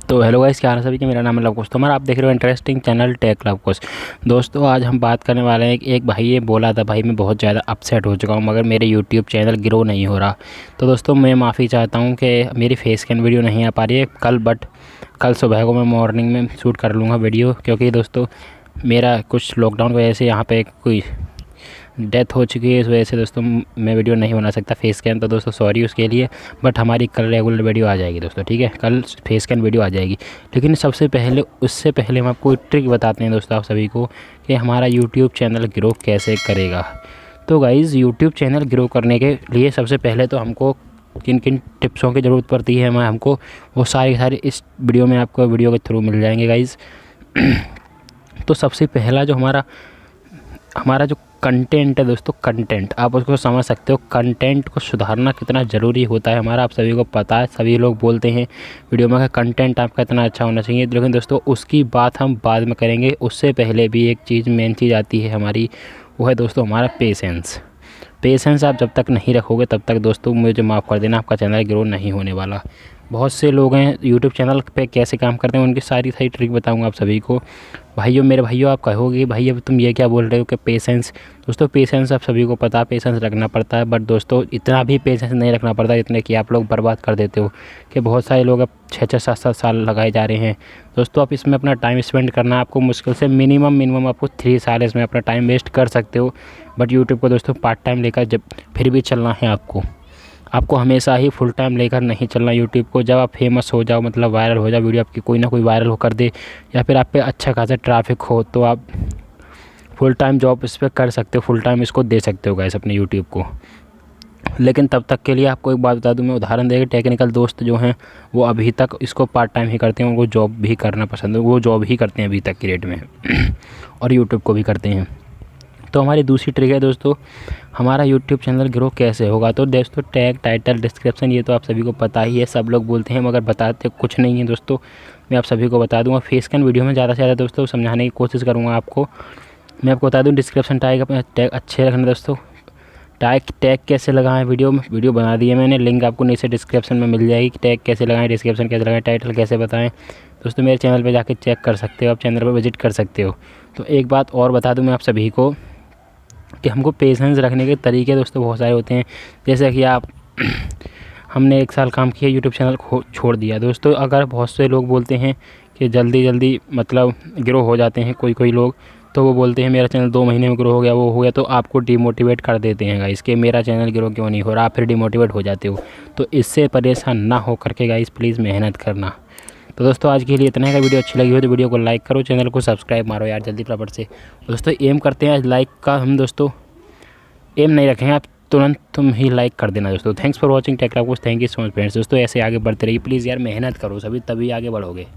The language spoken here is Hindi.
तो हेलो गाइस, क्या हाल है सभी के। मेरा नाम है लवकुश, तो आप देख रहे हो इंटरेस्टिंग चैनल टेक लवकुश। दोस्तों आज हम बात करने वाले हैं एक भाई ये बोला था, भाई मैं बहुत ज़्यादा अपसेट हो चुका हूँ मगर मेरे यूट्यूब चैनल ग्रो नहीं हो रहा। तो दोस्तों मैं माफ़ी चाहता हूँ कि मेरी फेस कैन वीडियो नहीं आ पा रही है कल, बट कल सुबह को मैं मॉर्निंग में शूट कर लूँगा वीडियो, क्योंकि दोस्तों मेरा कुछ लॉकडाउन की वजह से यहाँ पे कोई डेथ हो चुकी है, इस वजह से दोस्तों मैं वीडियो नहीं बना सकता फेस कैन। तो दोस्तों सॉरी उसके लिए, बट हमारी कल रेगुलर वीडियो आ जाएगी दोस्तों, ठीक है। कल फेस कैन वीडियो आ जाएगी। लेकिन सबसे पहले उससे पहले हम आपको एक ट्रिक बताते हैं दोस्तों आप सभी को कि हमारा यूट्यूब चैनल ग्रो कैसे करेगा। तो गाइज़ यूट्यूब चैनल ग्रो करने के लिए सबसे पहले तो हमको किन किन टिप्सों की ज़रूरत पड़ती है, हमको वो सारी इस वीडियो में आपको वीडियो के थ्रू मिल जाएंगे गाइज़। तो सबसे पहला जो हमारा जो कंटेंट है दोस्तों, कंटेंट आप उसको समझ सकते हो। कंटेंट को सुधारना कितना ज़रूरी होता है हमारा, आप सभी को पता है। सभी लोग बोलते हैं वीडियो में कि कंटेंट आपका इतना अच्छा होना चाहिए, लेकिन दोस्तों उसकी बात हम बाद में करेंगे। उससे पहले भी एक चीज़, मेन चीज़ आती है हमारी, वो है दोस्तों हमारा पेशेंस। पेशेंस आप जब तक नहीं रखोगे तब तक दोस्तों मुझे माफ़ कर देना, आपका चैनल ग्रो नहीं होने वाला। बहुत से लोग हैं यूट्यूब चैनल पे कैसे काम करते हैं, उनकी सारी ट्रिक बताऊंगा आप सभी को। भाइयों, मेरे भाइयों, आप कहोगे भाई अब तुम ये क्या बोल रहे हो कि पेशेंस। दोस्तों पेशेंस आप सभी को पता है, पेशेंस रखना पड़ता है, बट दोस्तों इतना भी पेशेंस नहीं रखना पड़ता जितने कि आप लोग बर्बाद कर देते हो। कि बहुत सारे लोग अब 6-6, 7-7 साल लगाए जा रहे हैं। दोस्तों आप इसमें अपना टाइम स्पेंड करना, आपको मुश्किल से मिनिमम आपको 3 साल इसमें अपना टाइम वेस्ट कर सकते हो। बट यूट्यूब को दोस्तों पार्ट टाइम लेकर जब फिर भी चलना है आपको हमेशा ही फुल टाइम लेकर नहीं चलना यूट्यूब को। जब आप फेमस हो जाओ, मतलब वायरल हो जाओ, वीडियो आपकी कोई ना कोई वायरल हो कर दे, या फिर आप पे अच्छा खासा ट्रैफिक हो, तो आप फुल टाइम जॉब इस पर कर सकते हो, फुल टाइम इसको दे सकते हो गाइस अपने यूट्यूब को। लेकिन तब तक के लिए आपको एक बात बता दूं, मैं उदाहरण देकर, टेक्निकल दोस्त जो हैं वो अभी तक इसको पार्ट टाइम ही करते हैं, उनको जॉब भी करना पसंद है, वो जॉब ही करते हैं अभी तक की डेट में और यूट्यूब को भी करते हैं। तो हमारी दूसरी ट्रिक है दोस्तों, हमारा यूट्यूब चैनल ग्रो कैसे होगा। तो दोस्तों टैग, टाइटल, डिस्क्रिप्शन ये तो आप सभी को पता ही है, सब लोग बोलते हैं मगर बताते कुछ नहीं है दोस्तों। मैं आप सभी को बता दूंगा फेस कैन वीडियो में ज़्यादा से ज़्यादा दोस्तों समझाने की कोशिश करूँगा आपको। मैं आपको बता दूँ डिस्क्रिप्शन टैग, अपना टैग अच्छे रखना दोस्तों। टैग कैसे लगाएं, वीडियो बना दी है मैंने, लिंक आपको नीचे डिस्क्रिप्शन में मिल जाएगी। टैग कैसे लगाएं, डिस्क्रिप्शन कैसे लगाएं, टाइटल कैसे बताएं दोस्तों, मेरे चैनल पे जाके चेक कर सकते हो, आप चैनल पर विजिट कर सकते हो। तो एक बात और बता दूं मैं आप सभी को कि हमको पेशेंस रखने के तरीके दोस्तों बहुत सारे होते हैं। जैसे कि हमने 1 साल काम किया, यूट्यूब चैनल छोड़ दिया दोस्तों। अगर बहुत से लोग बोलते हैं कि जल्दी मतलब ग्रो हो जाते हैं कोई लोग, तो वो बोलते हैं मेरा चैनल 2 महीने में ग्रो हो गया, वो हो गया, तो आपको डिमोटिवेट कर देते हैं गाइस कि मेरा चैनल ग्रो क्यों नहीं हो रहा, आप फिर डिमोटिवेट हो जाते हो। तो इससे परेशान ना हो करके गाइस प्लीज़ मेहनत करना। तो दोस्तों आज के लिए इतना है। वीडियो अच्छी लगी हो तो वीडियो को लाइक करो, चैनल को सब्सक्राइब मारो यार जल्दी फटाफट से। दोस्तों एम करते हैं आज लाइक का, हम दोस्तों एम नहीं रखेंगे, आप तुरंत तुम ही लाइक कर देना दोस्तों। Thanks for watching tech Lavkush, thank you so much friends. दोस्तों ऐसे आगे बढ़ते रहिए प्लीज़ यार, मेहनत करो सभी, तभी आगे बढ़ोगे।